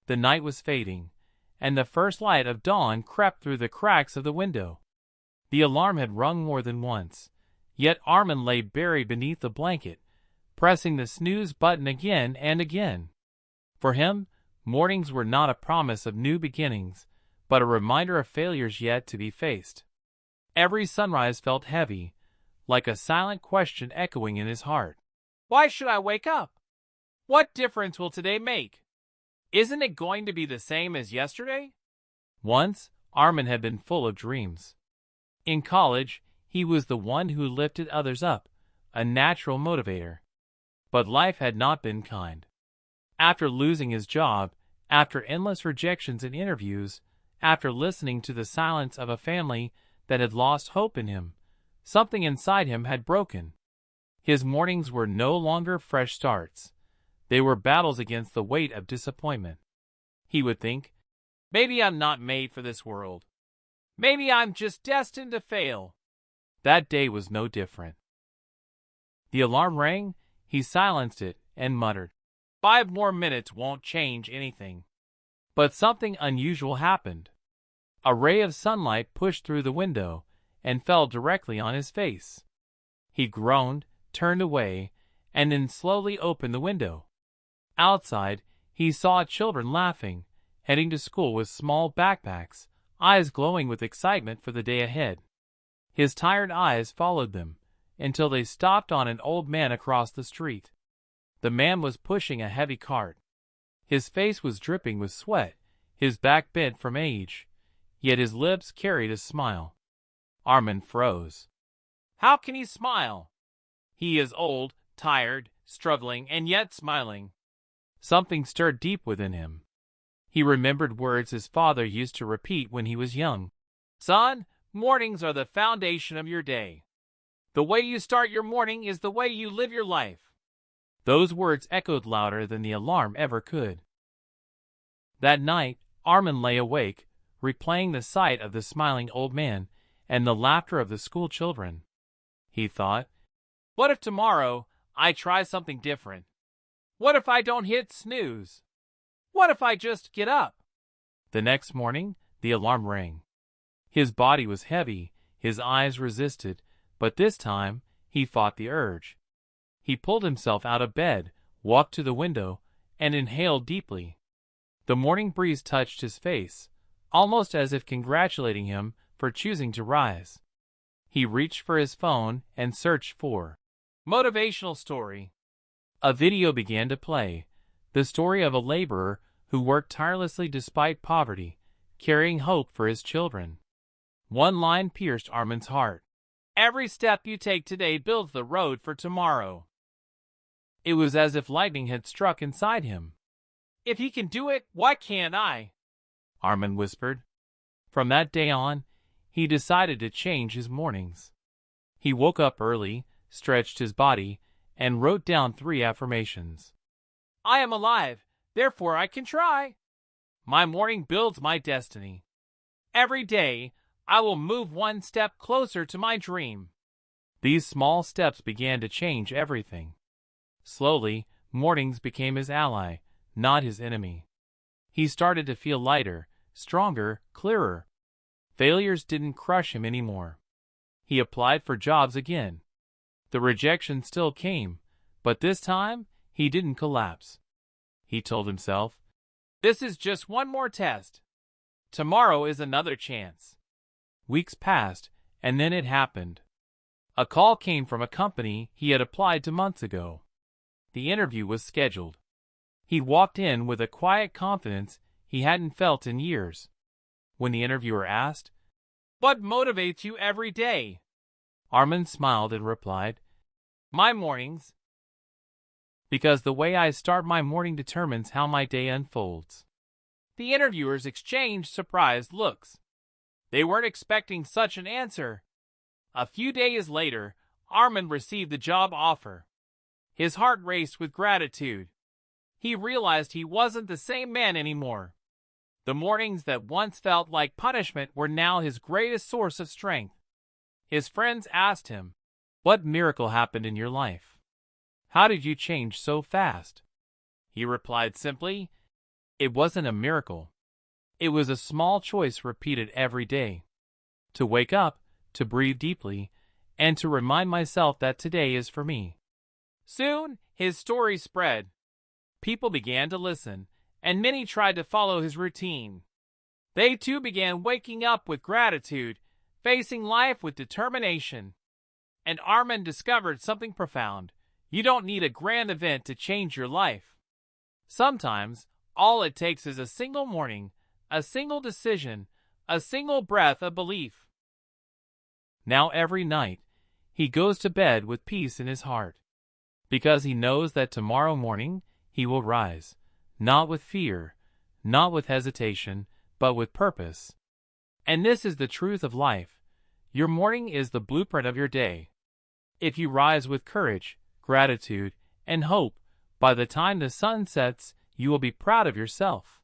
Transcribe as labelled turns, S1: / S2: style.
S1: The night was fading, and the first light of dawn crept through the cracks of the window. The alarm had rung more than once, yet Arman lay buried beneath the blanket, pressing the snooze button again and again. For him, mornings were not a promise of new beginnings, but a reminder of failures yet to be faced. Every sunrise felt heavy, like a silent question echoing in his heart. Why should I wake up? What difference will today make? Isn't it going to be the same as yesterday? Once, Arman had been full of dreams. In college, he was the one who lifted others up, a natural motivator. But life had not been kind. After losing his job, after endless rejections in interviews, after listening to the silence of a family that had lost hope in him, something inside him had broken. His mornings were no longer fresh starts. They were battles against the weight of disappointment. He would think, maybe I'm not made for this world. Maybe I'm just destined to fail. That day was no different. The alarm rang, he silenced it, and muttered, 5 more minutes won't change anything. But something unusual happened. A ray of sunlight pushed through the window and fell directly on his face. He groaned, turned away, and then slowly opened the window. Outside, he saw children laughing, heading to school with small backpacks, eyes glowing with excitement for the day ahead. His tired eyes followed them, until they stopped on an old man across the street. The man was pushing a heavy cart. His face was dripping with sweat, his back bent from age, yet his lips carried a smile. Arman froze. How can he smile? He is old, tired, struggling, and yet smiling. Something stirred deep within him. He remembered words his father used to repeat when he was young. Son, mornings are the foundation of your day. The way you start your morning is the way you live your life. Those words echoed louder than the alarm ever could. That night, Arman lay awake, replaying the sight of the smiling old man and the laughter of the school children. He thought, what if tomorrow I try something different? What if I don't hit snooze? What if I just get up? The next morning, the alarm rang. His body was heavy, his eyes resisted, but this time he fought the urge. He pulled himself out of bed, walked to the window, and inhaled deeply. The morning breeze touched his face, almost as if congratulating him for choosing to rise. He reached for his phone and searched for motivational story. A video began to play, the story of a laborer who worked tirelessly despite poverty, carrying hope for his children. One line pierced Arman's heart. Every step you take today builds the road for tomorrow. It was as if lightning had struck inside him. If he can do it, why can't I? Arman whispered. From that day on, he decided to change his mornings. He woke up early, stretched his body, and wrote down 3 affirmations. I am alive, therefore I can try. My morning builds my destiny. Every day, I will move one step closer to my dream. These small steps began to change everything. Slowly, mornings became his ally, not his enemy. He started to feel lighter, stronger, clearer. Failures didn't crush him anymore. He applied for jobs again. The rejection still came, but this time, he didn't collapse. He told himself, this is just one more test. Tomorrow is another chance. Weeks passed, and then it happened. A call came from a company he had applied to months ago. The interview was scheduled. He walked in with a quiet confidence he hadn't felt in years. When the interviewer asked, what motivates you every day? Arman smiled and replied, my mornings. Because the way I start my morning determines how my day unfolds. The interviewers exchanged surprised looks. They weren't expecting such an answer. A few days later, Arman received the job offer. His heart raced with gratitude. He realized he wasn't the same man anymore. The mornings that once felt like punishment were now his greatest source of strength. His friends asked him, what miracle happened in your life? How did you change so fast? He replied simply, It wasn't a miracle. It was a small choice repeated every day. To wake up, to breathe deeply, and to remind myself that today is for me. Soon, his story spread. People began to listen, and many tried to follow his routine. They too began waking up with gratitude, facing life with determination. And Arman discovered something profound. You don't need a grand event to change your life. Sometimes, all it takes is a single morning, a single decision, a single breath of belief. Now every night, he goes to bed with peace in his heart, because he knows that tomorrow morning he will rise, not with fear, not with hesitation, but with purpose. And this is the truth of life. Your morning is the blueprint of your day. If you rise with courage, gratitude, and hope, by the time the sun sets, you will be proud of yourself.